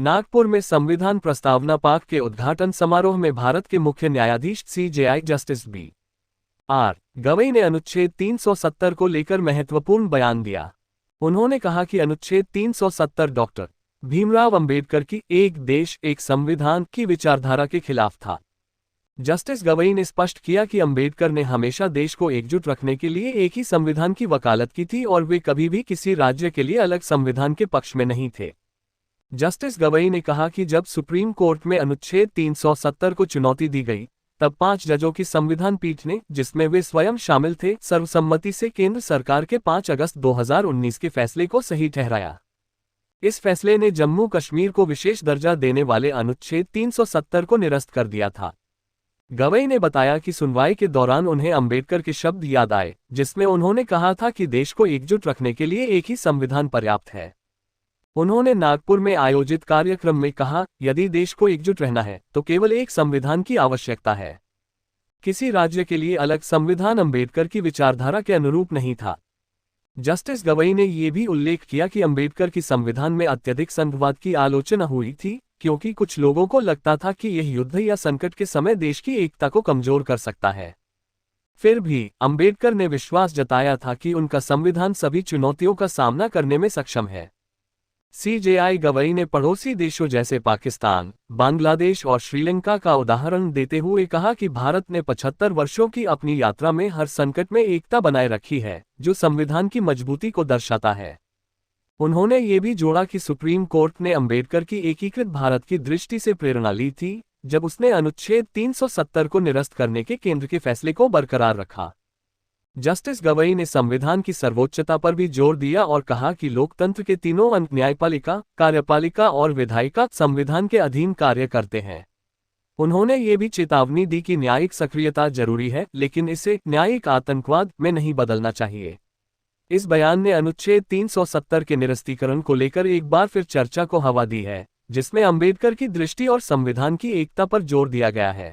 नागपुर में संविधान प्रस्तावना पार्क के उद्घाटन समारोह में भारत के मुख्य न्यायाधीश सीजेआई जस्टिस बी.आर. गवई ने अनुच्छेद 370 को लेकर महत्वपूर्ण बयान दिया। उन्होंने कहा कि अनुच्छेद 370 डॉक्टर भीमराव अंबेडकर की एक देश एक संविधान की विचारधारा के खिलाफ था। जस्टिस गवई ने स्पष्ट किया कि अंबेडकर ने हमेशा देश को एकजुट रखने के लिए एक ही संविधान की वकालत की थी और वे कभी भी किसी राज्य के लिए अलग संविधान के पक्ष में नहीं थे। जस्टिस गवई ने कहा कि जब सुप्रीम कोर्ट में अनुच्छेद 370 को चुनौती दी गई, तब 5 जजों की संविधान पीठ ने, जिसमें वे स्वयं शामिल थे, सर्वसम्मति से केंद्र सरकार के 5 अगस्त 2019 के फैसले को सही ठहराया। इस फैसले ने जम्मू कश्मीर को विशेष दर्जा देने वाले अनुच्छेद 370 को निरस्त कर दिया था। गवई ने बताया कि सुनवाई के दौरान उन्हें अंबेडकर के शब्द याद आए, जिसमें उन्होंने कहा था कि देश को एकजुट रखने के लिए एक ही संविधान पर्याप्त है। उन्होंने नागपुर में आयोजित कार्यक्रम में कहा, यदि देश को एकजुट रहना है तो केवल एक संविधान की आवश्यकता है। किसी राज्य के लिए अलग संविधान अंबेडकर की विचारधारा के अनुरूप नहीं था। जस्टिस गवई ने यह भी उल्लेख किया कि अंबेडकर की संविधान में अत्यधिक संघवाद की आलोचना हुई थी, क्योंकि कुछ लोगों को लगता था कि यह युद्ध या संकट के समय देश की एकता को कमजोर कर सकता है। फिर भी अंबेडकर ने विश्वास जताया था कि उनका संविधान सभी चुनौतियों का सामना करने में सक्षम है। सीजेआई गवई ने पड़ोसी देशों जैसे पाकिस्तान, बांग्लादेश और श्रीलंका का उदाहरण देते हुए कहा कि भारत ने 75 वर्षों की अपनी यात्रा में हर संकट में एकता बनाए रखी है, जो संविधान की मजबूती को दर्शाता है। उन्होंने ये भी जोड़ा कि सुप्रीम कोर्ट ने अंबेडकर की एकीकृत भारत की दृष्टि से प्रेरणा ली थी, जब उसने अनुच्छेद 370 को निरस्त करने के केंद्र के फैसले को बरकरार रखा। जस्टिस गवई ने संविधान की सर्वोच्चता पर भी जोर दिया और कहा कि लोकतंत्र के तीनों अंग न्यायपालिका, कार्यपालिका और विधायिका संविधान के अधीन कार्य करते हैं। उन्होंने ये भी चेतावनी दी कि न्यायिक सक्रियता जरूरी है, लेकिन इसे न्यायिक आतंकवाद में नहीं बदलना चाहिए। इस बयान ने अनुच्छेद 370 के निरस्तीकरण को लेकर एक बार फिर चर्चा को हवा दी है, जिसमें अंबेडकर की दृष्टि और संविधान की एकता पर जोर दिया गया है।